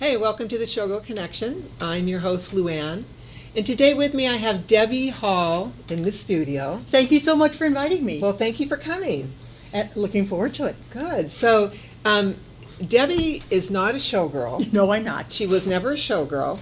Hey, welcome to the Showgirl Connection. I'm your host, Luann. And today with me I have Debbie Hall in the studio. Thank you so much for inviting me. Well, thank you for coming. And looking forward to it. Good. So, Debbie is not a showgirl. No, I'm not. She was never a showgirl,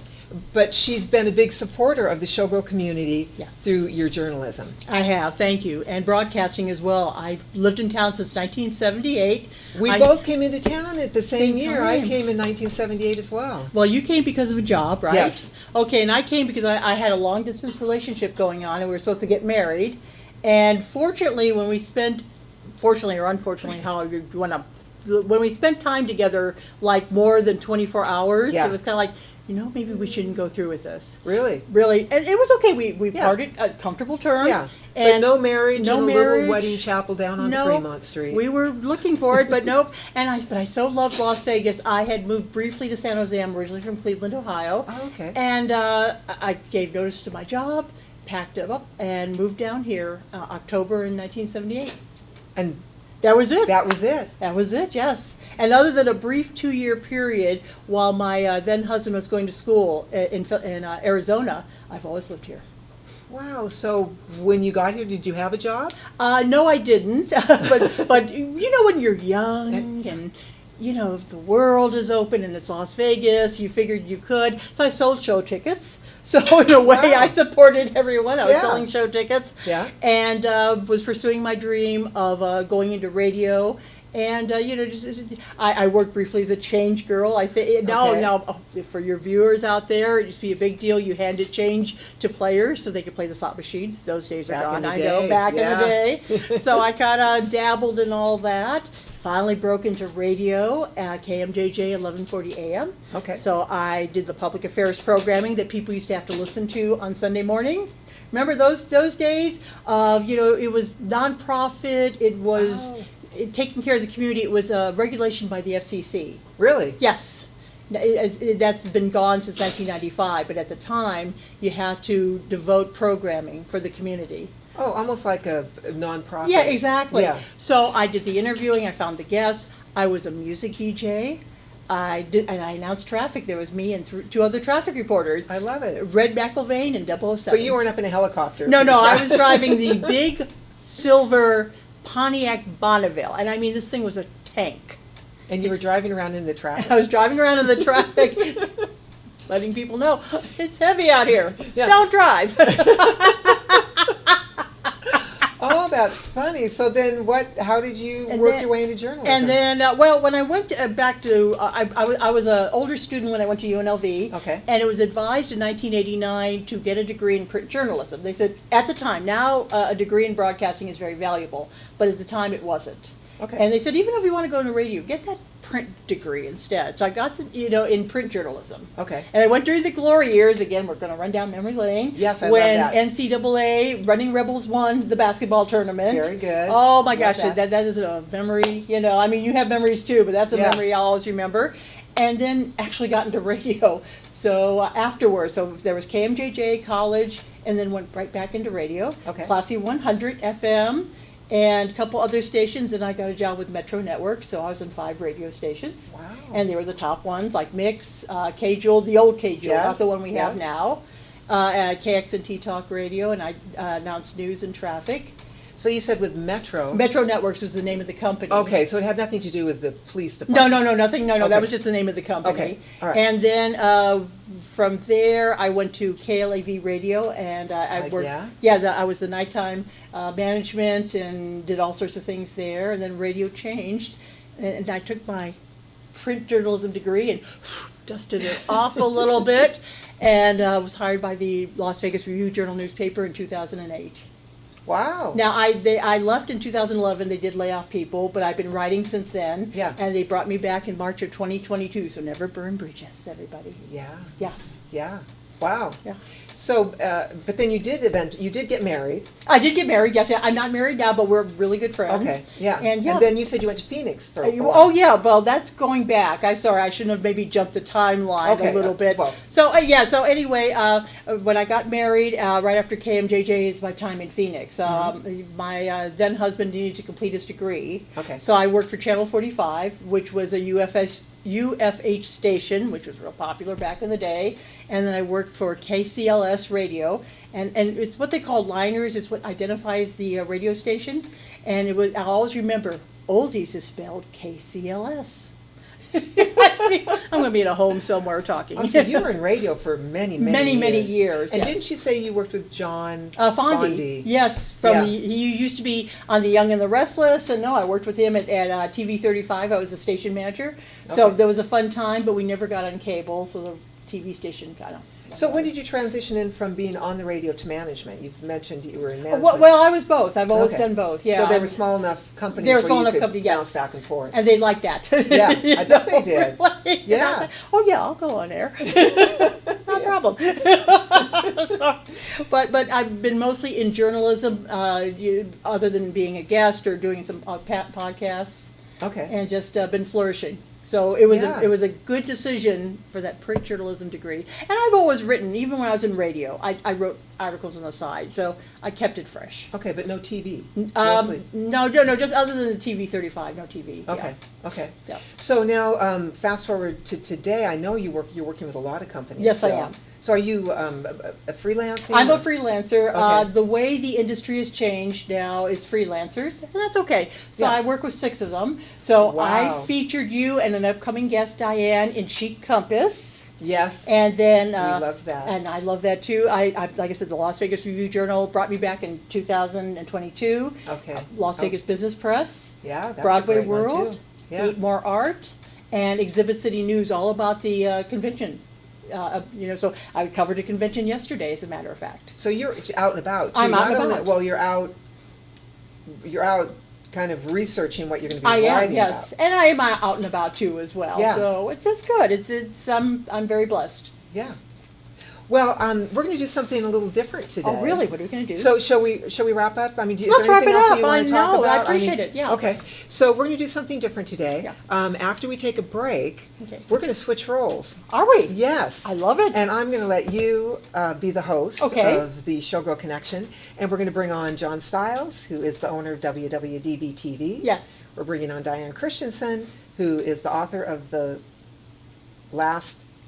but she's been a big supporter of the showgirl community Yes. through your journalism. I have, thank you. And broadcasting as well. I've lived in town since 1978. We both came into town at the same Same year. I time. came in 1978 as well. Well, you came because of a job, right? Yes. Okay, and I came because I had a long distance relationship going on and we were supposed to get married. And fortunately, when we spent, fortunately or unfortunately, however you want to, when we spent time together, like more than 24 hours, Yeah. it was kind of like, maybe we shouldn't go through with this. Really? Really, and it was okay. We Yeah. parted at comfortable terms. Yeah. But And no marriage no in a marriage. little wedding chapel down on No. Fremont Street. We were looking for it, but nope. But I so loved Las Vegas. I had moved briefly to San Jose. I'm originally from Cleveland, Ohio. Oh, okay. And I gave notice to my job, packed it up, and moved down here October in 1978. And That was it. that was it. That was it, yes. And other than a brief 2-year period while my then husband was going to school in Arizona, I've always lived here. Wow. So when you got here, did you have a job? No, I didn't. but when you're young and the world is open and it's Las Vegas, you figured you could. So I sold show tickets. So in a way, Wow. I supported everyone. I was Yeah. selling show tickets. Yeah. And was pursuing my dream of going into radio. And I worked briefly as a change girl. I think now for your viewers out there, it used to be a big deal. You handed change to players so they could play the slot machines. Those days are Back in gone. the I know, day, back yeah. in the day. So I kind of dabbled in all that. Finally broke into radio at KMJJ 1140 AM. Okay. So I did the public affairs programming that people used to have to listen to on Sunday morning. Remember those days? It was nonprofit. It was taking care of the community. It was a regulation by the FCC. Really? Yes. That's been gone since 1995, but at the time, you had to devote programming for the community. Oh, almost like a nonprofit. Yeah, exactly. Yeah. So I did the interviewing, I found the guests, I was a music DJ, and I announced traffic. There was me and 2 other traffic reporters, I love it. Red McIlvain and 007. But you weren't up in a helicopter. No, I was driving the big silver Pontiac Bonneville, and I mean, this thing was a tank. And you were driving around in the traffic. I was driving around in the traffic, letting people know, it's heavy out here, Yeah. don't drive. Oh, that's funny. So then how did you work your way into journalism? And then, when I went back to, I was an older student when I went to UNLV. Okay. And it was advised in 1989 to get a degree in print journalism. They said, at the time, now a degree in broadcasting is very valuable, but at the time it wasn't. Okay. And they said, even if you want to go into radio, get that print degree instead. So I got in print journalism. Okay. And I went during the glory years. Again, we're going to run down memory lane. Yes, I love when that. NCAA Running Rebels won the basketball tournament. Very good. Oh my Love gosh, that. that is a memory. I mean, you have memories too, but that's a Yeah. memory I'll always remember. And then actually got into radio. So afterwards, so there was KMJJ college, and then went right back into radio. Okay. Classy 100 FM. And a couple other stations, and I got a job with Metro Network, so I was on 5 radio stations. Wow. And they were the top ones, like Mix, K-Jewel, the old K-Jewel, Yes, not the one we have yeah. now, at KXNT Talk Radio, and I announced news and traffic. So you said with Metro. Metro Networks was the name of the company. Okay, so it had nothing to do with the police No, department. nothing, no, Okay. that was just the name of the company. Okay, all right. And then from there, I went to KLAV Radio, and I worked. I was the nighttime management and did all sorts of things there. And then radio changed, and I took my print journalism degree and dusted it off a little bit, and was hired by the Las Vegas Review-Journal newspaper in 2008. Wow. Now, I left in 2011. They did lay off people, but I've been writing since then. Yeah. And they brought me back in March of 2022, so never burn bridges, everybody. Yeah. Yes. Yeah. Wow. Yeah. So, but then you did get married. I did get married, yes. I'm not married now, but we're really good friends. Okay. Yeah. And yeah. then you said you went to Phoenix for a while. Oh, yeah, well, that's going back. I'm sorry, I shouldn't have maybe jumped the timeline Okay, a little bit. well. So, so anyway, when I got married, right after KMJJ is my time in Phoenix. My then husband needed to complete his degree. Okay. So I worked for Channel 45, which was a UFH station, which was real popular back in the day, and then I worked for KCLS radio, and it's what they call liners. It's what identifies the radio station, and I always remember oldies is spelled KCLS. I'm going to be at a home somewhere talking. Oh, so you were in radio for many years. And yes. didn't you say you worked with John Fondy? Yes, he used to be on The Young and the Restless, and no, I worked with him at TV 35. I was the station manager, so there was a fun time, but we never got on cable, so the TV station kind of. So when did you transition in from being on the radio to management? You've mentioned you were in management. Well, I was both. I've always done both. Yeah. So they were small enough companies they were where small you enough could company, bounce back and forth. And they liked that. Yeah, I bet they did. Yeah. Oh yeah, I'll go on air. No problem. But I've been mostly in journalism, other than being a guest or doing some podcasts. Okay. And just been flourishing. So it was Yeah. it was a good decision for that print journalism degree. And I've always written, even when I was in radio. I wrote articles on the side, so I kept it fresh. Okay, but no TV. Mostly. No, just other than the TV 35, no TV. Okay. Okay. Yes. So now, fast forward to today. I know you're working with a lot of companies. Yes, I still. am. So are you a freelancer? I'm a freelancer. Okay. The way the industry has changed now is freelancers, and that's okay. So Yeah. I work with 6 of them. So Wow. I featured you and an upcoming guest, Diane, in Chic Compass. Yes. And then We loved that. And I love that too. I like I said, the Las Vegas Review Journal brought me back in 2022. Okay. Las Vegas Business Press. Yeah, that's Broadway a great one, World. too. Yeah. Eat More Art, and Exhibit City News, all about the convention. So I covered a convention yesterday, as a matter of fact. So you're out and about too. I'm out and Not only- about. Well, you're out kind of researching what you're going to be I am, writing yes, about. and I am out and about too as well. Yeah. So it's good. It's I'm very blessed. Yeah. Well, we're going to do something a little different today. Oh, really? What are we going to do? So shall we wrap up? I mean, is Let's there anything wrap it else that up. you want to talk I about? appreciate it, yeah. Okay. So we're going to do something different today. Yeah. After we take a break, Okay. we're going to switch roles. Are we? Yes. I love it. And I'm going to let you be the host Okay. of the Showgirl Connection. And we're going to bring on John Stiles, who is the owner of WWDBTV. Yes. We're bringing on Diane Christensen, who is the author of the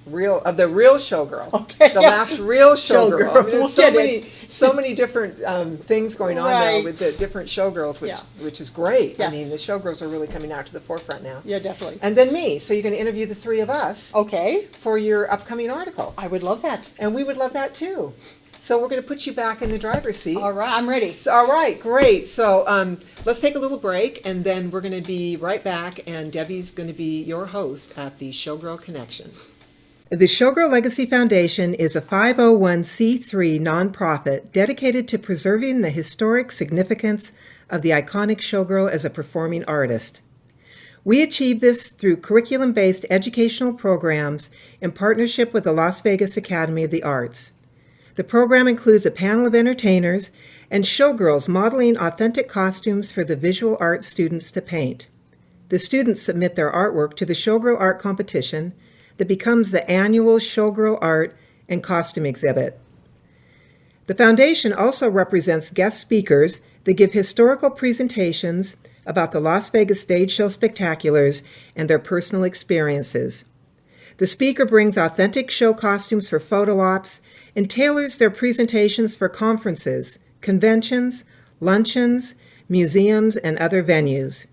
real Showgirl. Okay, The yeah. last real Showgirl. Showgirl. I mean, We'll there's get so many different things going on now Right. with the different Showgirls, Yeah. which is great. Yes. I mean, the Showgirls are really coming out to the forefront now. Yeah, definitely. And then me. So you're going to interview the 3 of us Okay. for your upcoming article. I would love that. And we would love that too. So we're going to put you back in the driver's seat. All right, I'm ready. All right, great. So let's take a little break, and then we're going to be right back, and Debbie's going to be your host at the Showgirl Connection. The Showgirl Legacy Foundation is a 501c3 nonprofit dedicated to preserving the historic significance of the iconic showgirl as a performing artist. We achieve this through curriculum-based educational programs in partnership with the Las Vegas Academy of the Arts. The program includes a panel of entertainers and showgirls modeling authentic costumes for the visual arts students to paint. The students submit their artwork to the Showgirl Art Competition that becomes the annual Showgirl Art and Costume Exhibit. The foundation also represents guest speakers that give historical presentations about the Las Vegas Stage Show Spectaculars and their personal experiences. The speaker brings authentic show costumes for photo ops and tailors their presentations for conferences, conventions, luncheons, museums, and other venues.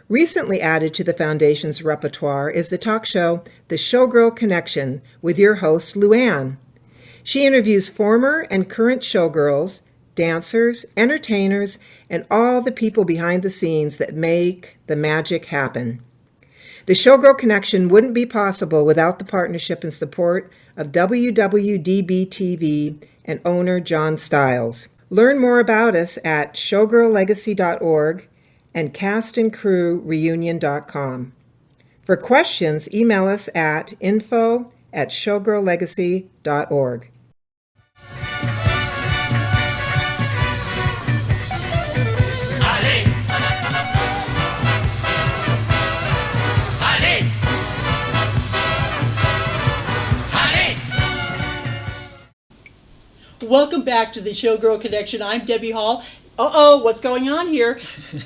Recently added to the Foundation's repertoire is the talk show The Showgirl Connection with your host, Luann. She interviews former and current showgirls, dancers, entertainers, and all the people behind the scenes that make the magic happen. The Showgirl Connection wouldn't be possible without the partnership and support of WWDBTV and owner John Stiles. Learn more about us at showgirllegacy.org and castandcrewreunion.com. For questions, email us at info@showgirllegacy.org. Welcome back to the Showgirl Connection. I'm Debbie Hall. Uh-oh, what's going on here?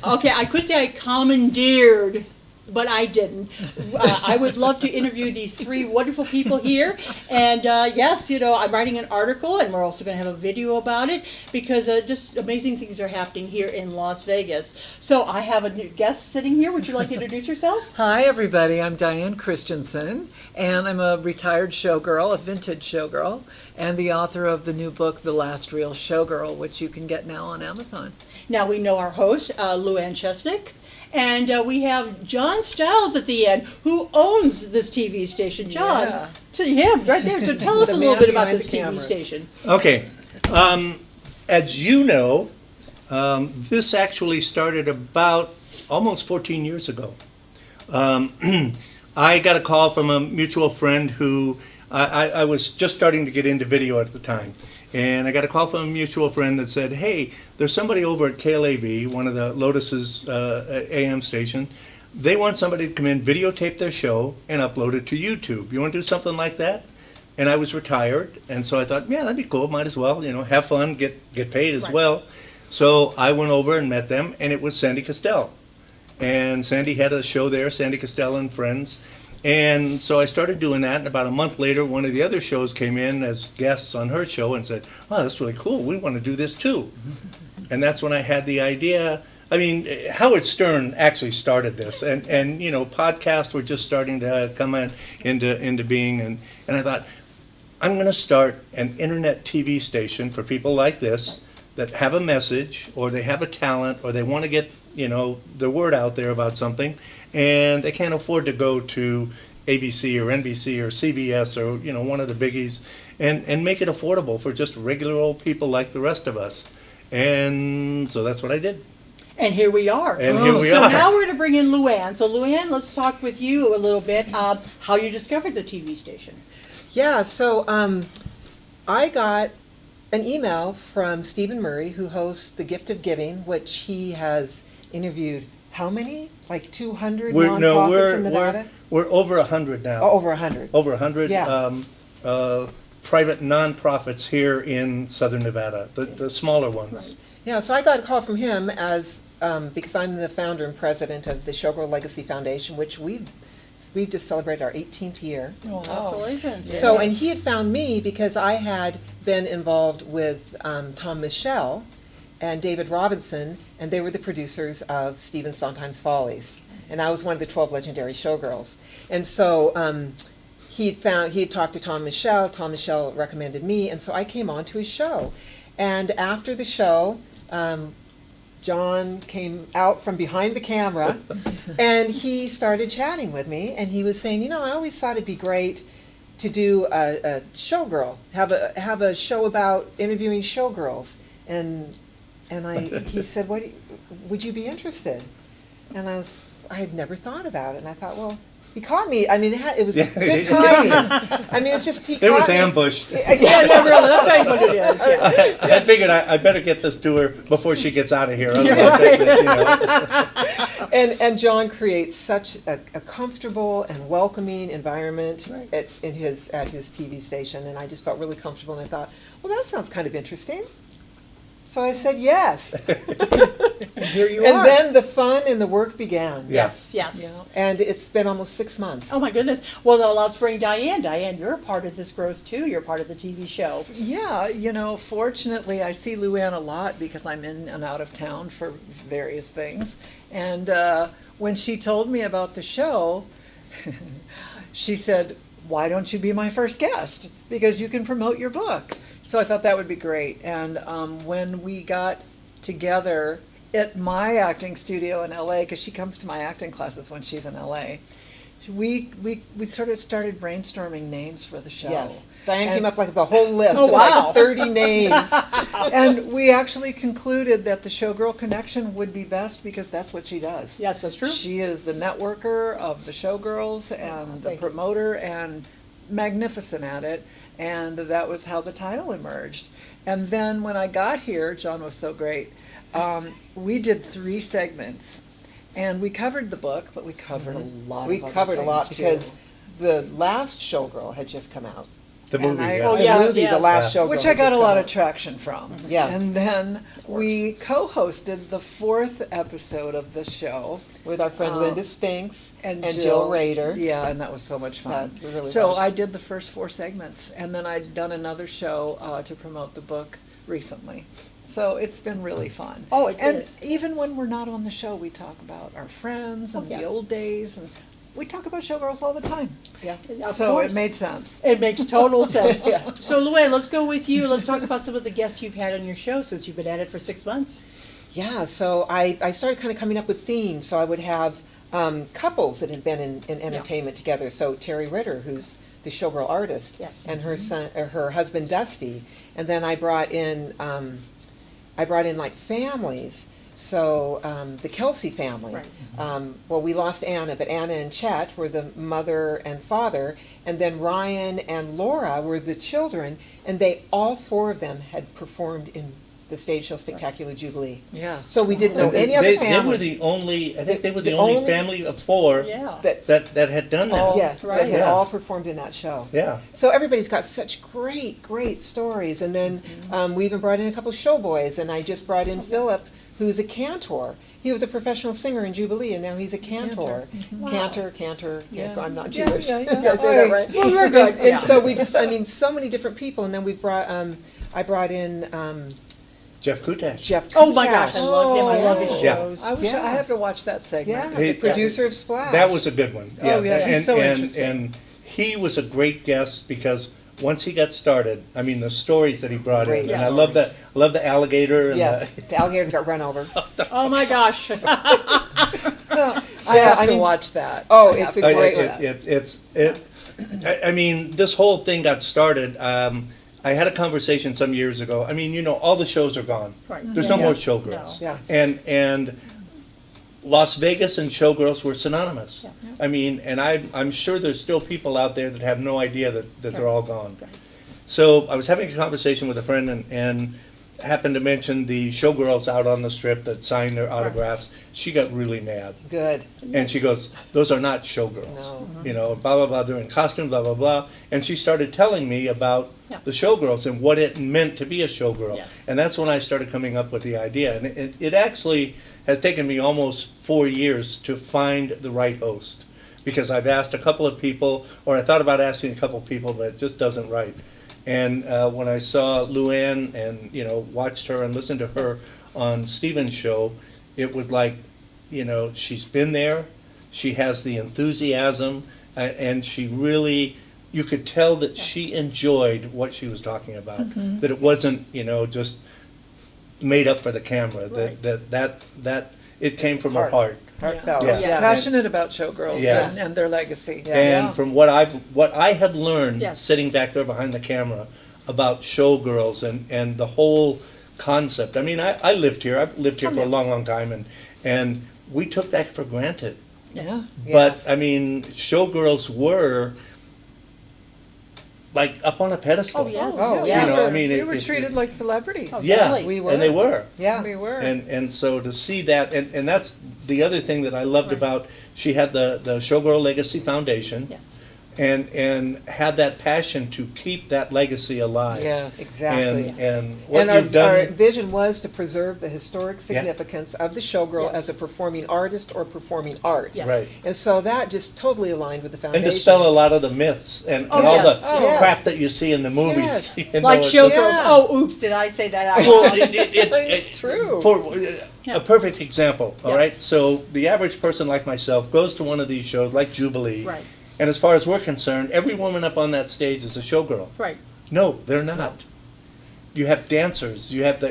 Okay, I could say I commandeered but I didn't. I would love to interview these three wonderful people here. And yes, I'm writing an article, and we're also going to have a video about it, because just amazing things are happening here in Las Vegas. So I have a new guest sitting here. Would you like to introduce yourself? Hi, everybody. I'm Diane Christensen, and I'm a retired showgirl, a vintage showgirl, and the author of the new book, The Last Real Showgirl, which you can get now on Amazon. Now we know our host, Luann Chesnick. And we have John Stiles at the end, who owns this TV station. John, Yeah. to him right there. So tell us The a little man bit about behind this the TV camera. station. Okay. As you know, this actually started about almost 14 years ago. I got a call from a mutual friend who I was just starting to get into video at the time. And I got a call from a mutual friend that said, hey, there's somebody over at KLAV, one of the Lotus's AM station. They want somebody to come in, videotape their show, and upload it to YouTube. You want to do something like that? And I was retired, and so I thought, yeah, that'd be cool. Might as well, have fun, get paid as Right. well. So I went over and met them, and it was Sandy Castell. And Sandy had a show there, Sandy Castell and Friends. And so I started doing that, and about a month later, one of the other shows came in as guests on her show and said, oh, that's really cool. We want to do this too. And that's when I had the idea. I mean, Howard Stern actually started this, and podcasts were just starting to come into being. And I thought, I'm going to start an internet TV station for people like this that have a message, or they have a talent, or they want to get the word out there about something, and they can't afford to go to ABC or NBC or CBS or one of the biggies, and make it affordable for just regular old people like the rest of us. And so that's what I did. And here we are. And here we so are. now we're going to bring in Luann. So Luann, let's talk with you a little bit how you discovered the TV station. Yeah, so I got an email from Stephen Murray, who hosts The Gift of Giving, which he has interviewed how many? Like 200 nonprofits in Nevada? We're over 100 now. Oh, over 100. Over 100 Yeah. private nonprofits here in Southern Nevada, the smaller ones. Right. Yeah, so I got a call from him because I'm the founder and president of the Showgirl Legacy Foundation, which we've just celebrated our 18th year. Congratulations. So, and he had found me because I had been involved with Tom Michelle and David Robinson, and they were the producers of Stephen Sondheim's Follies. And I was one of the 12 legendary showgirls. And so he had talked to Tom Michelle recommended me, and so I came on to his show. And after the show, John came out from behind the camera, and he started chatting with me, and he was saying, I always thought it'd be great to do a showgirl, have a show about interviewing showgirls. And he said, would you be interested? And I had never thought about it, and I thought, well, he caught me. I mean, it was good timing. I mean, it's just It was ambushed. Yeah, really. That's how what it is. Yeah. I figured I better get this to her before she gets out of here. And John creates such a comfortable and welcoming environment at his TV station, and I just felt really comfortable, and I thought, well, that sounds kind of interesting. So I said yes. And here you And are. then the fun and the work began. Yes. Yeah. And it's been almost 6 months. Oh my goodness. Well, now let's bring Diane. Diane, you're a part of this growth too. You're part of the TV show. Yeah, fortunately I see Luann a lot because I'm in and out of town for various things. And when she told me about the show, she said, why don't you be my first guest? Because you can promote your book. So I thought that would be great. And when we got together at my acting studio in LA, because she comes to my acting classes when she's in LA, we sort of started brainstorming names for the show. Yes. Diane came up with the whole list Oh, of wow. like 30 names. And we actually concluded that the Showgirl Connection would be best because that's what she does. Yes, that's true. She is the networker of the Showgirls and the promoter and magnificent at it. And that was how the title emerged. And then when I got here, John was so great, we did 3 segments. And we covered the book, but we covered a lot We of other covered a lot things, too. because the last Showgirl had just come out. The And movie, I- yeah. Oh, The yes, movie, yes. The Last Showgirl. which I got just a lot come of out. traction from. Yeah. And then we co-hosted the 4th episode of the show. With our friend Linda Spinks and Jill Rader. Yeah, and that was so much fun. That really So was. I did the first 4 segments, and then I'd done another show to promote the book recently. So it's been really fun. Oh, it and is. even when we're not on the show, we talk about our friends and Oh, yes. the old days, and we talk about Showgirls all the time. Yeah. Of So course. it made sense. It makes total sense. Yeah. So Luann, let's go with you. Let's talk about some of the guests you've had on your show since you've been at it for 6 months. Yeah, so I started kind of coming up with themes. So I would have couples that had been in entertainment together. So Terry Ritter, who's the showgirl artist, Yes. and her son, or her husband Dusty. And then I brought in like families. So the Kelsey family. Right. Well, we lost Anna, but Anna and Chet were the mother and father, and then Ryan and Laura were the children, and they all 4 of them had performed in the stage show Spectacular Jubilee. Yeah. So we didn't know And any other they family. were the only, I think they were The the only only- family of 4 Yeah. that had done that. Yeah, Right. that had Yeah. all performed in that show. Yeah. So everybody's got such great stories. And then we even brought in a couple show boys, and I just brought in Philip, who's a cantor. He was a professional singer in Jubilee, and now he's a cantor. Cantor. Yeah. I'm not Yeah, Jewish. yeah, yeah. Did I say that right? Well, we're good. And so we just, I mean, so many different people. And then we brought, I brought in Jeff Kutash. Jeff Oh my gosh, I Kutash. love him. I love his Yeah. shows. I wish Yeah. I have to watch that segment. Yeah, He- the producer of Splash. That was a good one. Oh, yeah, he's and, so and, interesting. And he was a great guest because once he got started, I mean, the stories that he brought Great in, and stories. I love the alligator. And Yes, the alligator got run over. Oh my gosh. I Yeah, have I to mean- watch that. Oh, I have it's a to I- great watch one. that. I mean, this whole thing got started. I had a conversation some years ago. I mean, all the shows are gone. Right. There's no Yeah. more showgirls. No. And Las Vegas and showgirls were synonymous. Yeah. I mean, and I'm sure there's still people out there that have no idea that they're all gone. Right. So I was having a conversation with a friend and happened to mention the showgirls out on the strip that signed their autographs. She got really mad. Good. And she goes, those are not showgirls. No. Blah, blah, blah, they're in costume, blah, blah, blah. And she started telling me about Yeah. the showgirls and what it meant to be a showgirl. Yes. And that's when I started coming up with the idea. And it actually has taken me almost 4 years to find the right host. Because I've asked a couple of people, or I thought about asking a couple of people, but it just doesn't write. And when I saw Luann and, watched her and listened to her on Steven's show, it was like, she's been there, she has the enthusiasm, and she really, you could tell that she enjoyed what she was talking about. That it wasn't, just made up for the camera. Right. That it came from her heart. Heartfelt. Yeah. Yeah. Passionate about Showgirls Yeah. and their legacy. Yeah. And from what I have learned Yes. sitting back there behind the camera about showgirls and the whole concept. I mean, I lived here. I've lived here for a long time, and we took that for granted. Yeah. But Yes. I mean, showgirls were like up on a pedestal. Oh, yes. Oh, yeah. You know, I mean, we it- were it- treated like celebrities. Oh, Yeah, definitely. We were. and they were. Yeah. We were. And so to see that, and that's the other thing that I loved Right. about, she had the Showgirl Legacy Foundation. Yeah. And had that passion to keep that legacy alive. Yes. Exactly. And what And you've our done, vision was to preserve the historic significance of the showgirl Yes. as a performing artist or performing art. Yes. right, And so that just totally aligned with the and foundation. dispel a lot of the myths and Oh, all yes. the Oh. crap that you see in the movies. Yes. you know, Like it's- showgirls. Yeah. Oh, oops, did I say that out Well, loud? True. For Yeah. a perfect example, all Yes. right? So the average person like myself goes to one of these shows, like Jubilee. Right, And as far as we're concerned, every woman up on that stage is a showgirl. right. No, they're not. You have dancers. You have the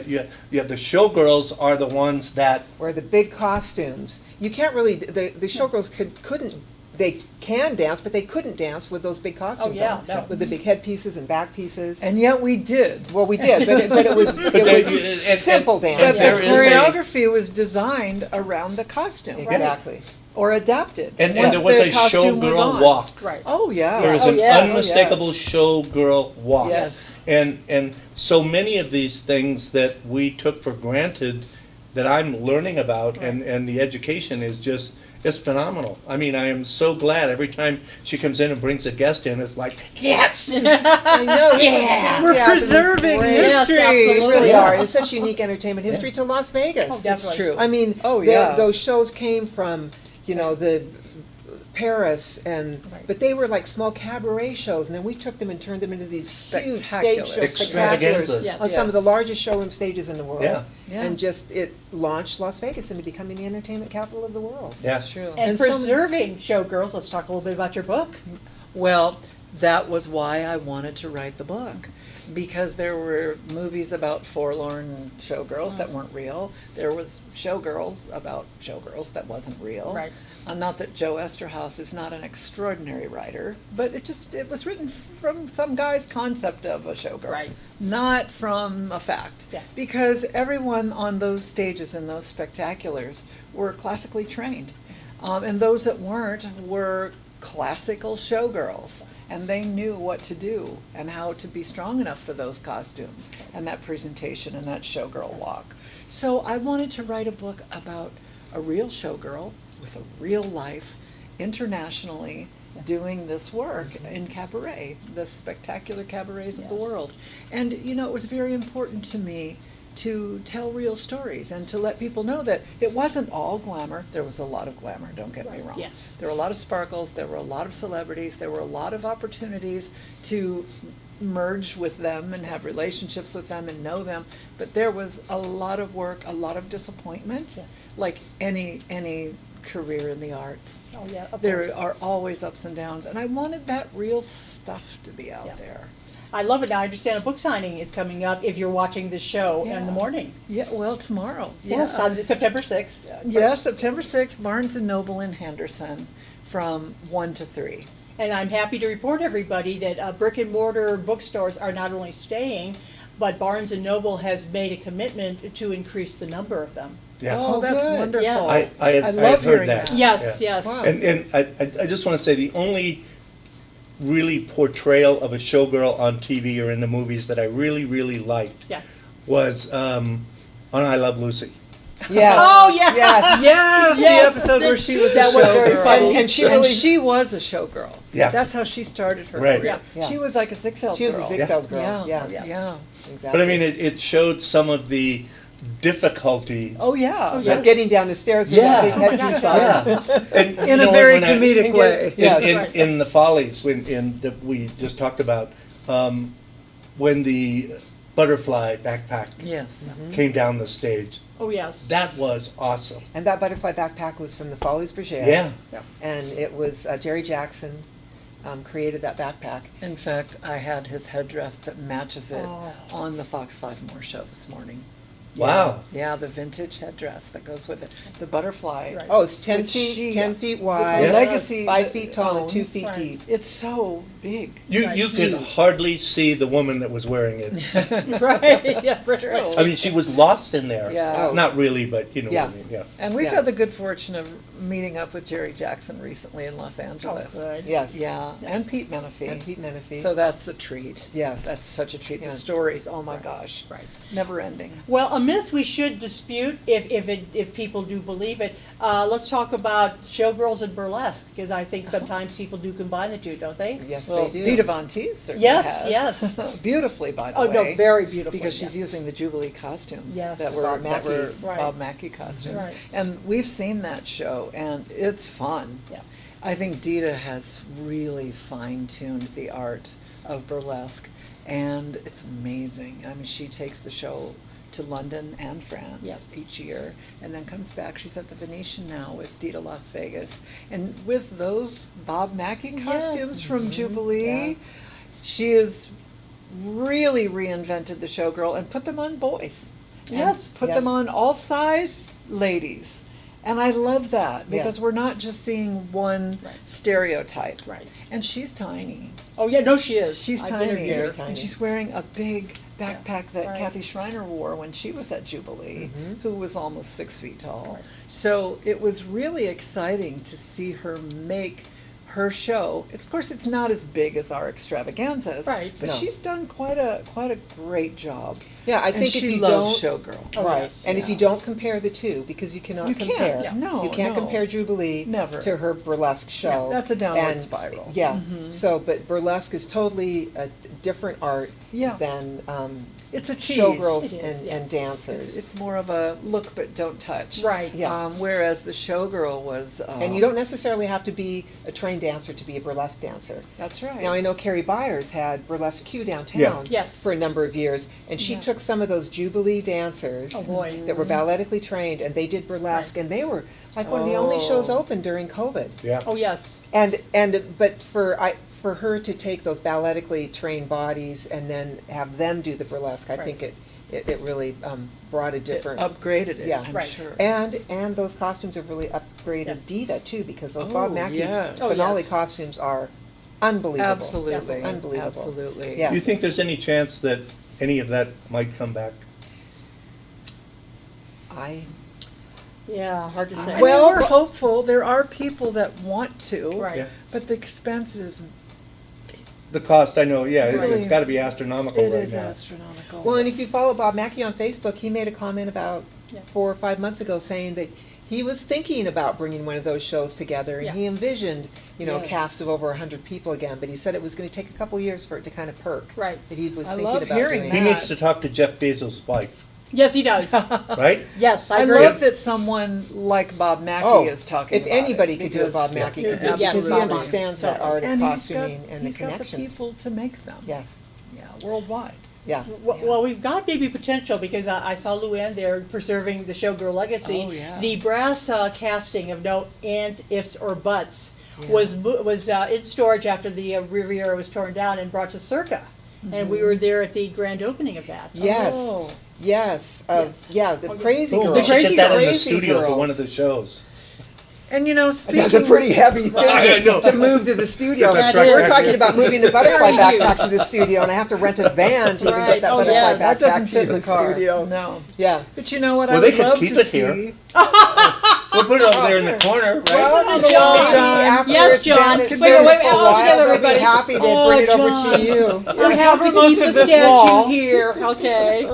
showgirls are the ones that Or the big costumes. You can't really, the showgirls couldn't, they can dance, but they couldn't dance with those big costumes yeah, on. no. With the big headpieces and back pieces. And yet we did. Well, we did, but it was, they- it was simple But dance. the there is a- choreography was designed around the costume. Exactly. Or adapted. and once there was the a costume was showgirl on. walk. Right. Oh, yeah. There is Oh, an yes. unmistakable showgirl walk. Yes. And so many of these things that we took for granted that I'm learning about and the education is just is phenomenal. I mean, I am so glad every time she comes in and brings a guest in, it's like, yes! I know. Yeah. We're Yeah, preserving great. Yes, history. absolutely. They really Yeah. are. It's such unique entertainment history to Las Vegas. Oh, That's definitely. true. I mean, Oh, yeah. those shows came from, the Paris Right. but they were like small cabaret shows, and then we took them and turned them into these huge Spectacular. stage shows, Extravaganzas. Yes. on some of the largest showroom stages in the world. Yeah. Yeah. And just, it launched Las Vegas into becoming the entertainment capital of the world. Yeah. That's true. And And some- preserving Showgirls, let's talk a little bit about your book. Well, that was why I wanted to write the book, because there were movies about forlorn showgirls that weren't real. There was Showgirls about showgirls that wasn't real. Right. Not that Joe Esterhaus is not an extraordinary writer, but it was written from some guy's concept of a showgirl. Right. Not from a fact. Yes. Because everyone on those stages in those spectaculars were classically trained. And those that weren't were classical showgirls. And they knew what to do and how to be strong enough for those costumes and that presentation and that showgirl walk. So I wanted to write a book about a real showgirl with a real life, internationally, doing this work in cabaret, the spectacular cabarets of the Yes. world. And, it was very important to me to tell real stories and to let people know that it wasn't all glamour. There was a lot of glamour, don't get me wrong. Yes. There were a lot of sparkles, there were a lot of celebrities, there were a lot of opportunities to merge with them and have relationships with them and know them, but there was a lot of work, a lot of disappointment, Yes. like any career in the arts. Oh, yeah, of There course. are always ups and downs, and I wanted that real stuff to be out Yeah. there. I love it. Now I understand a book signing is coming up if you're watching this show in the Yeah. morning. Yeah, well, tomorrow. Yes, Yeah. on September 6th. Yeah, September 6th, Barnes & Noble in Henderson from 1 to 3. And I'm happy to report everybody that brick and mortar bookstores are not only staying, but Barnes and Noble has made a commitment to increase the number of them. Yeah. Oh, that's good. wonderful. Yes. I had love heard hearing that. Yes, Yeah. yes. Wow. And I just want to say the only really portrayal of a showgirl on TV or in the movies that I really, really liked Yes. was on I Love Lucy. Yeah. Oh, yeah. Yes. Yes, the Yes, episode where she was that a was very showgirl. funny. And she really- she was a showgirl. Yeah. That's how she started her Right. career. Yeah. She was like a Ziegfeld She was a girl. Ziegfeld girl. Yeah, Yeah. Yes. yeah. Exactly. But I mean, it showed some of the difficulty. Oh, yeah. Oh, yeah. Like getting down the stairs with Yeah. that big Oh, my headpiece gosh, on. Yeah. And, you In a know, very when I- comedic way. Yeah. in the Follies, that we just talked about, when the butterfly backpack Yes. came down the stage, Oh, yes. that was awesome. And that butterfly backpack was from the Follies Bergère. Yeah. And it was Jerry Jackson created that backpack. In fact, I had his headdress that matches it Oh. on the Fox 5 More show this morning. Wow. Yeah, the vintage headdress that goes with it. The butterfly. Right. Oh, it's 10 Which feet, she- 10 feet The wide, legacy 5 that feet tall, and 2 owns, feet right. deep. It's so big. You could hardly see the woman that was wearing it. Right, yeah, that's True. right. I mean, she was lost in there. Yeah. Oh. Not really, but you know Yeah. what I mean. Yeah. And we've Yeah. had the good fortune of meeting up with Jerry Jackson recently in Los Oh, Angeles. good. Yes. Yeah, Yes. and Pete Menefee. And Pete Menefee. So that's a treat. Yes. That's such a treat. Yeah. The stories, oh my gosh. Right. Never ending. Well, a myth we should dispute if people do believe it. Let's talk about showgirls and burlesque, because I think sometimes people do combine the two, don't they? Yes, Well, they do. Vita Von Teese certainly Yes, has. yes. Beautifully, by the Oh, way. no, very beautiful. Because she's using the Jubilee costumes Yes. that were Bob that were Mackie. Right. Bob Mackie costumes, Right. and we've seen that show, and it's fun. Yeah. I think Dita has really fine-tuned the art of burlesque, and it's amazing. I mean, she takes the show to London and France Yes. each year, and then comes back. She's at the Venetian now with Dita Las Vegas, and with those Bob Mackie Yes. costumes from Jubilee, Yeah. she has really reinvented the showgirl and put them on boys. And Yes. put Yes. them on all size ladies. And I love that because Yeah. we're not just seeing one Right. stereotype. Right. And she's tiny. Oh, yeah, no, she is. She's I've tiny. interviewed her. Very tiny. And she's wearing a big backpack that Right. Kathy Schreiner wore when she was at Jubilee, Mhm. who was almost 6 feet tall. Right. So it was really exciting to see her make her show. Of course, it's not as big as our extravaganzas, Right. but No. she's done quite a great job. Yeah, I And think if she you loves don't, Showgirls. right, yes, and if you don't compare the two, because you cannot You can't, compare. no, You can't no. compare Jubilee Never. to her burlesque show. That's a downward And, spiral. Yeah, so, but burlesque is totally a different art Yeah. than It's a tease. showgirls It is, and yes. dancers. It's more of a look but don't touch. Right. Yeah. Whereas the Showgirl was. And you don't necessarily have to be a trained dancer to be a burlesque dancer. That's right. Now, I know Carrie Byers had Burlesque Q downtown Yeah. Yes. for a number of years, and she Yeah. took some of those Jubilee dancers Oh, boy. that were balletically trained, and they did burlesque, and they were like one of the only shows Oh. open during COVID. Yeah. Oh, yes. But for her to take those balletically trained bodies and then have them do the burlesque, I Right. think it really brought a It different. upgraded it, Yeah. I'm Right. sure. And those costumes have really upgraded Dita too, because those Bob Oh, Mackie yes. Oh, finale yes. costumes are unbelievable. Absolutely. Unbelievable. Absolutely. Yeah. Do you think there's any chance that any of that might come back? Yeah, hard to say. I Well, mean, we're but- hopeful. There are people that want to. Right. Yeah. But the expense is, The cost, I know, yeah, Really, it's gotta be astronomical it right is now. astronomical. Well, and if you follow Bob Mackie on Facebook, he made a comment about Yeah. 4 or 5 months ago saying that he was thinking about bringing one of those shows together, and Yeah. he envisioned, a Yes. cast of over 100 people again, but he said it was going to take a couple years for it to kind of perk. Right. That he was I thinking love about hearing doing He it. that. needs to talk to Jeff Bezos' wife, Yes, he does. right? Yes, I I agree. love that someone like Bob Mackey Oh, is talking if about it, anybody could do it, because- Bob Mackie could do Yeah, it, because he absolutely. understands that art of And costuming and the he's got the connections. people to make them. Yes, Yeah, worldwide. yeah. Well, we've got maybe potential because I saw Luann there preserving the Showgirl legacy. Oh, yeah. The brass casting of no ands, ifs, or buts was in storage after the Riviera was torn down and brought to Circa. And we were there at the grand opening of that. Yes, Oh. yes, the Okay. Crazy Ooh, Girls. we should get that in the Crazy studio for Girls. one of the shows. And you know, speaking. That's a pretty heavy I know. thing to move to the studio. That We're is. talking about moving the butterfly Very huge. backpack to the studio, and I have to rent a van to even Right. get that Oh, butterfly yes. backpack That doesn't to fit in the the car. studio. No. Yeah. But you know what Well, I they would could love keep to it here. see? We'll put it over there in the corner, right? Well, John. maybe after Yes, it's John. been at Wait, Cirque wait, for a all while, together, they'll be everybody. happy to Oh, bring it over John. to you. We have to most keep of the this statue wall. here, okay?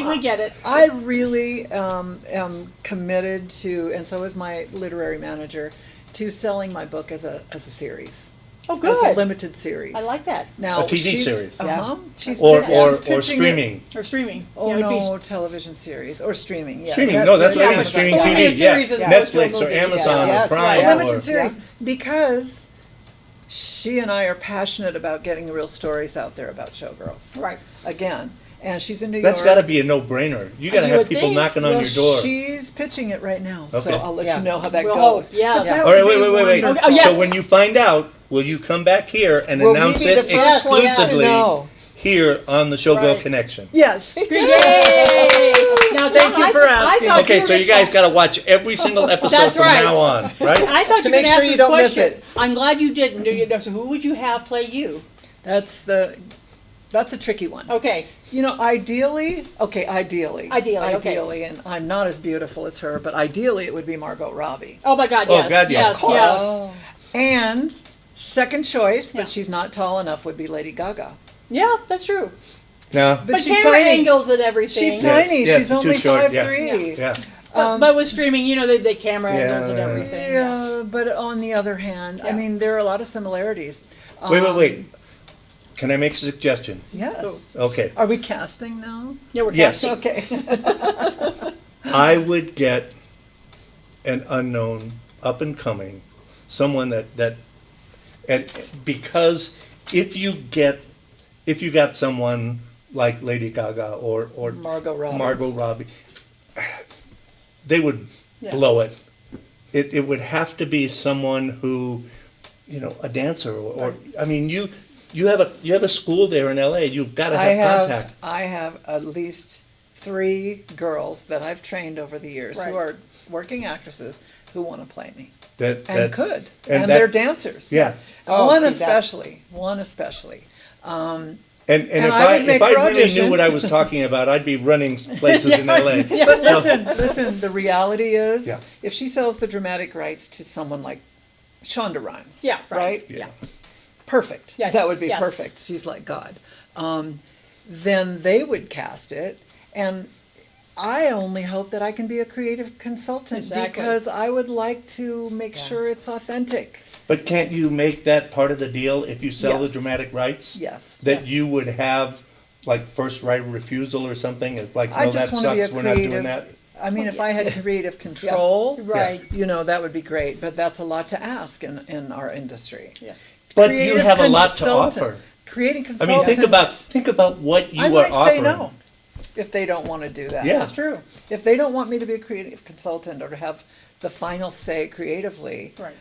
We get it. I really am committed to, and so is my literary manager, to selling my book as a series. Oh, As a good. limited series. I like that. Now, A TV she's- series. Uh-huh. She's Or, pi- or, she's or pitching it- streaming. Or streaming. Oh, You know, it'd be no, television series or streaming, yeah. Streaming, no, that's it. what I mean, Yeah, streaming but- TV, a series yeah. as opposed to a Netflix or movie. Amazon Yes, or right. Prime Yeah. limited or. series because she and I are passionate about getting the real stories out there about Showgirls. Right. Again, and she's in New That's York. gotta be a no-brainer. You gotta You have would people think. knocking on Well, your door. she's pitching it right now, so Okay. I'll let Yeah. you know how that We'll goes. hope, yeah. But Yeah. that All right, would wait, be wait, wait. wonderful. Oh, yes. So when you find out, will you come back here and Will we announce be the it first ones to exclusively know? here on the Showgirl Right. Connection? Yes. Yay! Now, Thank you for asking. Okay, so you guys gotta watch every single episode That's from right. now on, right? I thought To you were make gonna ask sure you this don't miss question. it. I'm glad you didn't. So who would you have play you? That's a tricky one. Okay. You know, ideally, Ideally, okay. and I'm not as beautiful as her, but ideally it would be Margot Robbie. Oh my God, Oh, yes. God, yeah, yes, of course. yes. And second choice, Yeah. but she's not tall enough, would be Lady Gaga. Yeah, that's true. Now, But she's camera tiny. angles and everything. She's tiny. Yeah, She's too only short, yeah. 5'3". yeah, But with streaming, the camera Yeah, angles and yeah. everything. Yeah, but on the other hand, I Yeah. mean, there are a lot of similarities. wait. Can I make a suggestion? Yes. Okay. Are we casting now? Yeah, we're Yes. casting. Okay. I would get an unknown, up and coming, someone that, and because if you got someone like Lady Gaga or Margot Robbie. Margot Robbie, they would Yeah. blow it. It would have to be someone who, a dancer or I mean, you have a school there in LA. You've got to have contact. I have at least 3 girls that I've trained over the years Right. who are working actresses who want to play me That could, and and that- they're dancers. Yeah. Oh, one see, that's- especially. And And if I would if make I her really audition. knew what I was talking about, I'd be running places in LA. But So- listen, the reality is, Yeah. if she sells the dramatic rights to someone like Shonda Rhimes, Yeah, right? Yeah. Perfect. Yes, That would be yes. perfect. She's like God. Then they would cast it, And I only hope that I can be a creative consultant Exactly. because I would like to make sure it's authentic. But can't you make that part of the deal if you sell the Yes. dramatic rights? Yes. That you would have like first right of refusal or something? It's like, I no, just that want to be a sucks, we're not doing creative. that. I mean, if I had creative control, Right. you know, that would be great. But that's a lot to ask in our industry. Yeah. But you Creative have a lot to consultant. offer. Creating I consultants. mean, think about what you I are might offering. say no if they don't want to do that. Yeah. That's true. If they don't want me to be a creative consultant or to have the final say creatively, Right.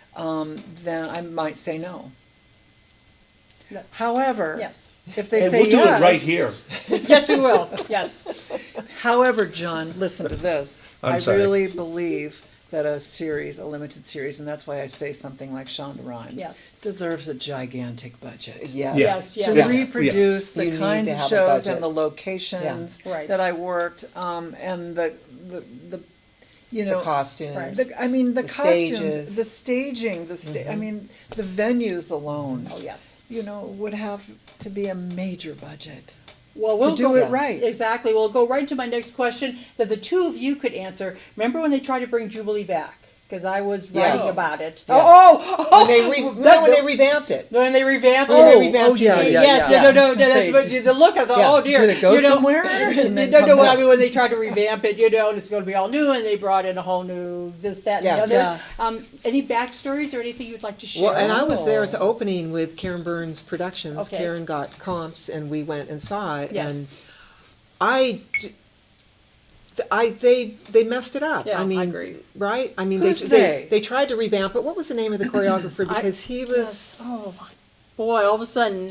then I might say no. No. However, Yes. if they And say we'll do yes, it right here. Yes, we will. Yes. However, John, listen to this. I'm I sorry. really believe that a limited series, and that's why I say something like Shonda Rhimes, Yes. deserves a gigantic budget. Yeah. Yes, yes. To Yeah. reproduce You the need kinds to of have a shows budget. and the locations Yeah. Right. that I worked, and the you The know, costumes. Right. I mean, the The costumes, stages. the staging, I mean, the venues alone, Oh, yes. you know, would have to be a major budget. Well, we'll do go it right. Exactly. We'll go right to my next question that the two of you could answer. Remember when they tried to bring Jubilee back? Because I was writing Yes. about it. Yeah. Oh, When they when they revamped it. when they revamped When they it. revamped yeah, Jubilee. yeah, Yes, yeah. no, no, no, Say, that's what the look of the, Yeah. oh dear. Did it go you know, somewhere? And then No, come no, I back? mean, when they tried to revamp it, you know, and it's going to be all new, and they brought in a whole new this, that, and Yeah. the other. Yeah. Any backstories or anything you'd like to share? Well, and I was there at the opening with Karen Burns Productions. Okay. Karen got comps, and we went and saw it. Yes. And they messed it up. Yeah, I mean, I agree. right? I mean, Who's they tried to revamp it. What was the name of the choreographer? Because he was. Oh, boy, all of a sudden,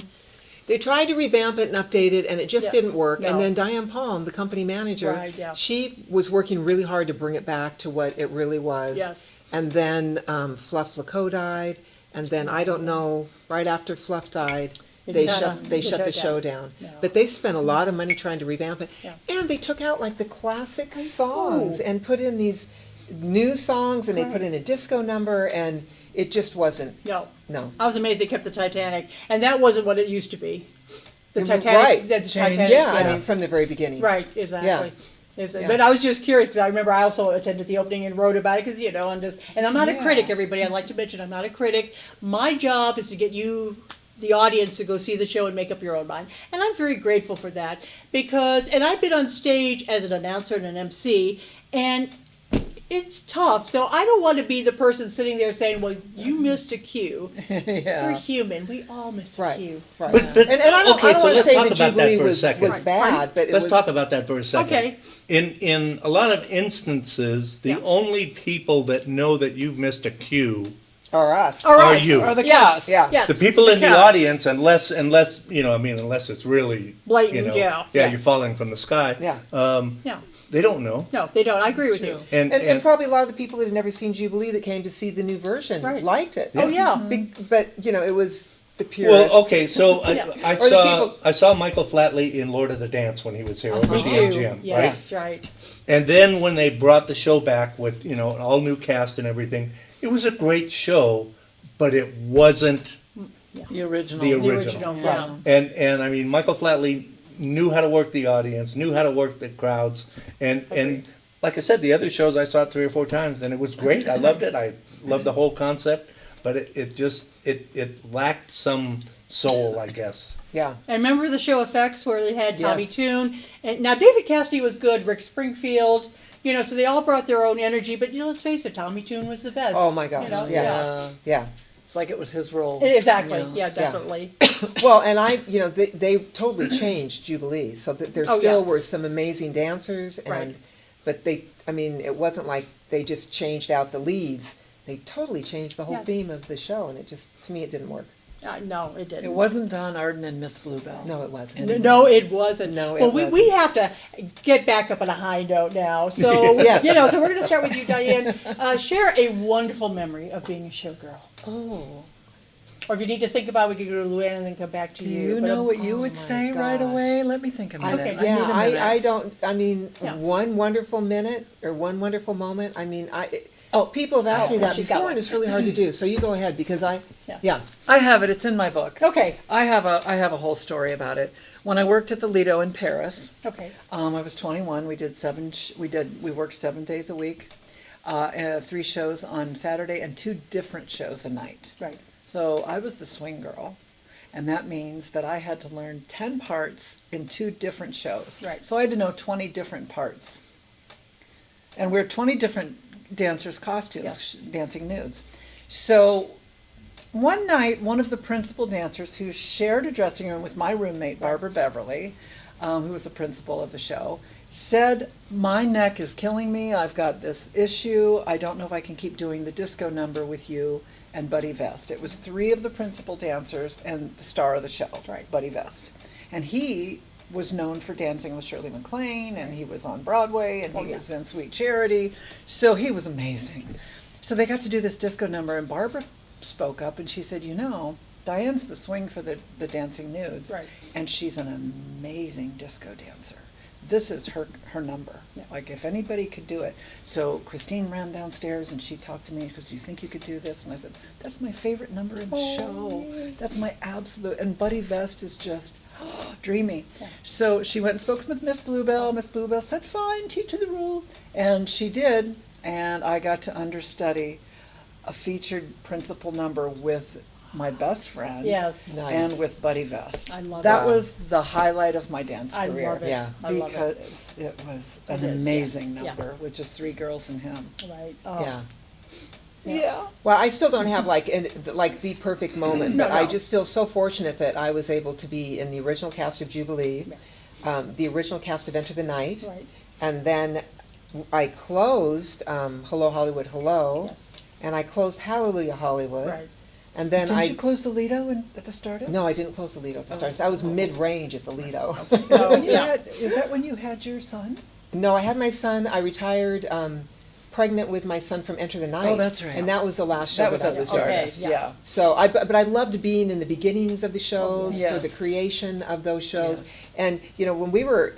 They tried to revamp it and update it, and it just Yeah. didn't work. No. And then Diane Palm, the company manager, Right, yeah. she was working really hard to bring it back to what it really was. Yes. And then Fluff Laco died, and then I don't know, right after Fluff died, they shut the show down. No. But they spent a lot of money trying to revamp it, Yeah. and they took out like the classic I songs know. and put in these new songs, and they put Right. in a disco number, and it just wasn't. no. No. I was amazed they kept the Titanic, and that wasn't what it used to be. The Right. Titanic, the Changed. Titanic, Yeah, I mean, from the very beginning. right, exactly. Yeah. But I was just curious because I remember I also attended the opening and wrote about it because and I'm not a Yeah. critic. Everybody, I'd like to mention I'm not a critic. My job is to get you, the audience, to go see the show and make up your own mind, and I'm very grateful for that and I've been on stage as an announcer and an MC, and it's tough. So I don't want to be the person sitting there saying, "Well, you missed a cue." We're Yeah. human. We all miss a Right. cue. Right. But And I don't, okay, I don't so want to let's say talk that about that Jubilee for a was second. bad, but it Let's was. talk about that for a second. Okay. In a lot of instances, the Yeah. only people that know that you've missed a cue, Or us. All Are right. you? Or the Yes. cast. Yeah. Yes. the people in the cast. audience, unless unless it's really Blatant, yeah. Yeah. you're falling from the sky. Yeah. Yeah. They don't know. No, they don't. I agree with you. And probably a lot of the people that had never seen Jubilee that came to see the new version Right. liked it. Oh, yeah. But, it was the purists. Well, okay, so Yeah. I Or the saw people- I saw Michael Flatley in Lord of the Dance when he was here over Me at the too. MGM, right? Yes, right. And then when they brought the show back with an all new cast and everything, it was a great show, but it wasn't. The original. The The original. original, yeah. And I mean, Michael Flatley knew how to work the audience, knew how to work the crowds, and like I said, the other shows I saw it 3 or 4 times, and it was great. I loved it. I loved the whole concept, but it just lacked some soul, I guess. Yeah. I remember the show effects where they had Tommy Yes. Toon, and now David Cassidy was good, Rick Springfield, so they all brought their own energy. But let's face it, Tommy Toon was the best. Oh, my gosh. Yeah. Yeah. Yeah. It's like it was his role. Exactly. you know. Yeah, definitely. Well, and they totally changed Jubilee, so that there Oh, still yes. were some amazing dancers, Right. but it wasn't like they just changed out the leads. They totally changed the whole Yes. theme of the show, and to me, it didn't work. No, it didn't. It wasn't Don Arden and Miss Bluebell. No, it wasn't. No, it wasn't. No, it well, wasn't. we have to get back up on a high note now. So, Yes. so we're going to start with you, Diane. Share a wonderful memory of being a showgirl. Oh. Or if you need to think about it, we can go to Luann and then come back to Do you. you But, know what you oh would my say right gosh. away? Let me think a minute. Okay. I need Yeah, a minute. I don't, Yeah. one wonderful minute or one wonderful moment, Oh, people have asked me that she's got before, one. and it's really hard to do, so you go ahead, because Yeah. yeah. I have it. It's in my book. Okay, I have a whole story about it. When I worked at the Lido in Paris, okay. I was 21. We worked 7 days a week, 3 shows on Saturday and 2 different shows a night. Right. So I was the swing girl, and that means that I had to learn 10 parts in 2 different shows. Right. So I had to know 20 different parts. And we're 20 different dancers' costumes, Yeah. dancing nudes. So one night, one of the principal dancers who shared a dressing room with my roommate, Barbara Beverly, who was the principal of the show, said, "My neck is killing me. I've got this issue. I don't know if I can keep doing the disco number with you and Buddy Vest." It was 3 of the principal dancers and the star of the show, Right. Buddy Vest. And he was known for dancing with Shirley MacLaine, and he was on Broadway, and he was in Sweet Charity. So he was amazing. So they got to do this disco number, and Barbara spoke up, and she said, "You know, Diane's the swing for the dancing nudes, Right. and she's an amazing disco dancer. This is her number. Yeah. Like, if anybody could do it." So Christine ran downstairs, and she talked to me, because, "Do you think you could do this?" And I said, "That's my favorite number in the show. That's my absolute," and Buddy Vest is just dreamy. Yeah. So she went and spoke with Miss Bluebell. Miss Bluebell said, "Fine, teach her the rule." And she did, and I got to understudy a featured principal number with my best friend. Yes. Nice. And with Buddy Vest. I love that. it. Was the highlight of my dance I career. love it. Yeah. I love Because it. it was It an is, amazing yeah. number with just 3 girls and him. Right. Oh. Yeah. Yeah. Well, I still don't have like the perfect moment, No, but I no. just feel so fortunate that I was able to be in the original cast of Jubilee, Yes. the original cast of Enter the Night, Right. and then I closed Hello Hollywood Hello, Yes. and I closed Hallelujah Hollywood, Right. and then Didn't you close the Lido at the start? no, I didn't close the Lido at the start. I was mid-range at the Lido. Yeah. Is that when you had your son? No, I had my son. I retired pregnant with my son from Enter the Night. Oh, that's right. And that was the last show That was at the I start. Okay, Yeah. yeah. So but I loved being in the beginnings of the shows, Yes. for the creation of those shows. Yes. And, you know, when we were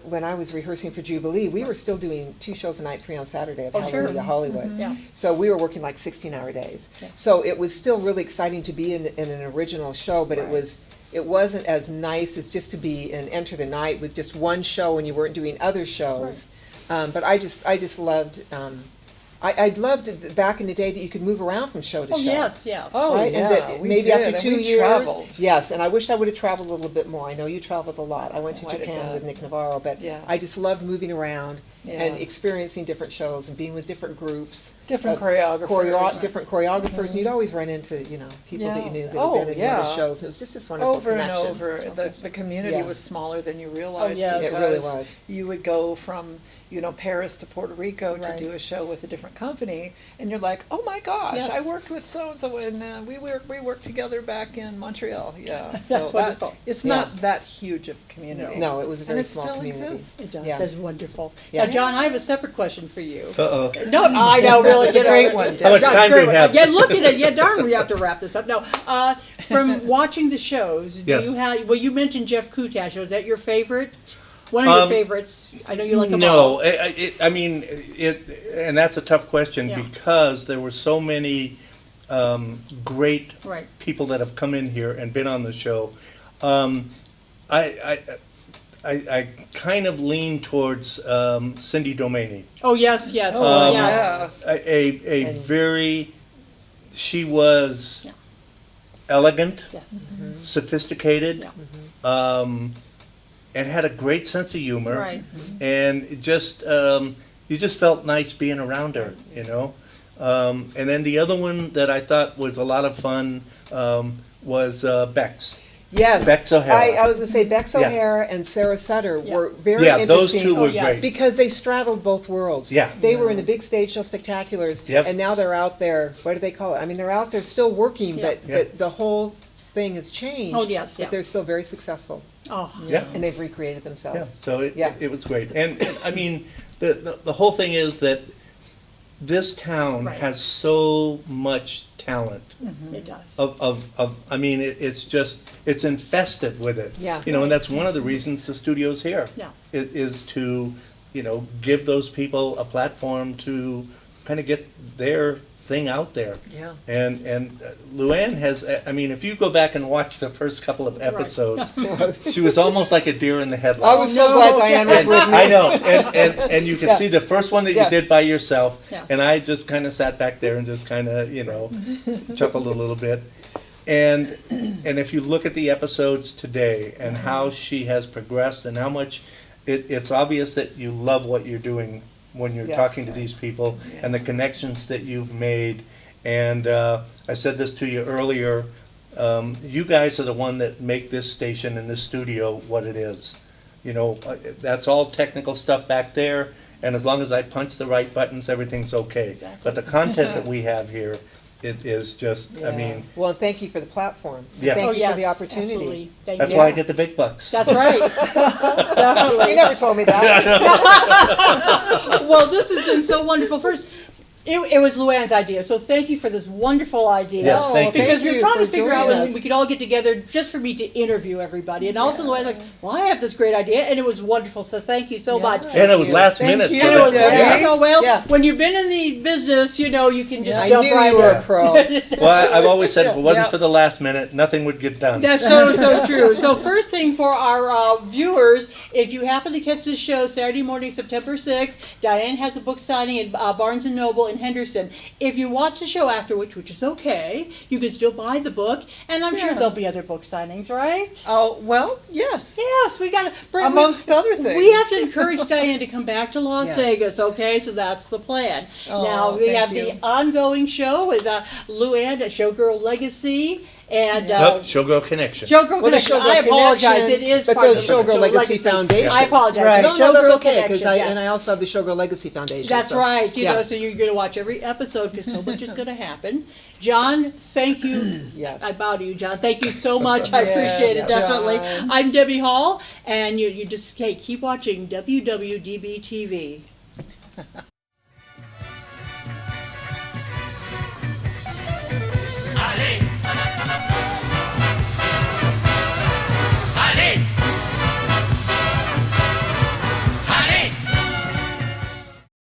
when I was rehearsing for Jubilee, we were still doing 2 shows a night, 3 on Saturday at Oh, sure. Hallelujah Hollywood. Yeah. So we were working like 16-hour days. Yeah. So it was still really exciting to be in an original show, but Right. it wasn't as nice as just to be in Enter the Night with just one show and you weren't doing other shows. But I just loved. I loved it back in the day that you could move around from show to Oh, show. yes, yeah. Oh, Right? yeah. And that we maybe did, after and 2 we years. traveled. Yes, and I wished I would have traveled a little bit more. I know you traveled a lot. I went to Quite a Japan bit. with Nick Navarro, but Yeah. I just loved moving around and Yeah. experiencing different shows and being with different groups. Different of choreographers. different choreographers. And you'd always run into, people that you knew that had Oh, been in the other yeah. shows. It was just this wonderful Over connection. and over. The community Yeah. was smaller than you realized. yes. It really because was. You would go from, Paris to Puerto Rico Right. to do a show with a different company, and you're like, "Oh my gosh, Yes. I worked with so-and-so, and we worked together back in Montreal." Yeah. That's So wonderful. it's Yeah. not that huge of community. No, it was a And very it small still community. exists. It does. Yeah. That's wonderful. Yeah. Now, John, I have a separate question for you. Uh-oh. No, I know, really. It's a great one, How much Yeah, time do great we one. have? Yeah, look at it. Yeah, darn, we have to wrap this up. No, from watching the shows, Yes. well, you mentioned Jeff Kutash. Was that your favorite? One of your favorites? I know you like them all. No, and that's a tough question Yeah. because there were so many great Right. people that have come in here and been on the show. I kind of lean towards Cindy Domaney. Oh, yes, yes, Oh, yes. yeah. She was Yeah. elegant, Yes. sophisticated, Yeah. and had a great sense of humor. Right. And it just you just felt nice being around her, And then the other one that I thought was a lot of fun was Bex. Yes. Bex O'Hara. I was going to say Bex Yeah. O'Hara and Sarah Sutter Yeah. were very Yeah, those interesting. two were Oh, yes. great. Because they straddled both worlds. Yeah. They were in the big stage show spectaculars, Yep. and now they're out there, what do they call it? I mean, they're out there still working, Yeah. but the whole thing has changed. Oh, yes, yeah. But they're still very successful, Oh, Yeah. and they've recreated themselves. Yeah, so Yeah. it was great. And I mean, the whole thing is that this town Right. has so much talent. it does. I mean, it's infested with it. Yeah. And that's one of the reasons the studio's here. Yeah. Is to, give those people a platform to kind of get their thing out there. Yeah. And Luann has, I mean, if you go back and watch the first couple of episodes, she was almost like a deer in the I headlights. was so glad Diane was with me. I know, and you can see the first one that you Yeah. did by yourself, Yeah. and I just kind of sat back there and just kind of, chuckled a little bit. And if you look at the episodes today and how she has progressed and how much, it's obvious that you love what you're doing when you're Yes. talking to these people and the connections that you've made. And I said this to you earlier, you guys are the one that make this station and this studio what it is. That's all technical stuff back there, and as long as I punch the right buttons, everything's okay. Exactly. But the content that we have here, it is just, I mean, Well, thank you for the platform. Yeah. Thank Oh, you yes, for the opportunity. absolutely. Thank that's you. why I get the big bucks. That's right. Definitely. You never told me that. Well, this has been so wonderful. First, it was Luann's idea, so thank you for this wonderful idea. Yes, thank you. Because we were trying to for figure out joining when us. we could all get together just for me to interview everybody. And also Luann's like, well, I have this great idea, and it was wonderful, so thank you so much. And it was last Thank minute. you. So And it was, that, Yeah. well, Yeah. when you've been in the business, you can just I jump knew right you were in. a pro. well, I've always said if it wasn't Yeah. for the last minute, nothing would get done. That's so true. So first thing for our viewers, if you happen to catch this show Saturday morning, September 6th, Diane has a book signing at Barnes & Noble in Henderson. If you watch the show afterwards, which is okay, you can still buy the book, and I'm sure there'll be other book signings, right? Oh, well, yes. Yes, we got to bring. Amongst other things. We have to encourage Diane to come back to Las Yes. Vegas, okay? So that's the plan. Oh, now, we thank have you. the ongoing show with Luann at Showgirl Legacy, and Nope, Showgirl Connection. Showgirl Well, the Connection. Showgirl I apologize. Connection, It is but part the of Showgirl Legacy Foundation. I apologize. Right. The No, that's Showgirl okay, because Connection, yes. I also have the Showgirl Legacy Foundation. That's so- right. yeah. So you're going to watch every episode because so much is going to happen. John, thank you. Yes. I bow to you, John. Thank you so much. I Yes, appreciate it, definitely. John. I'm Debbie Hall, and you just keep watching WWDBTV.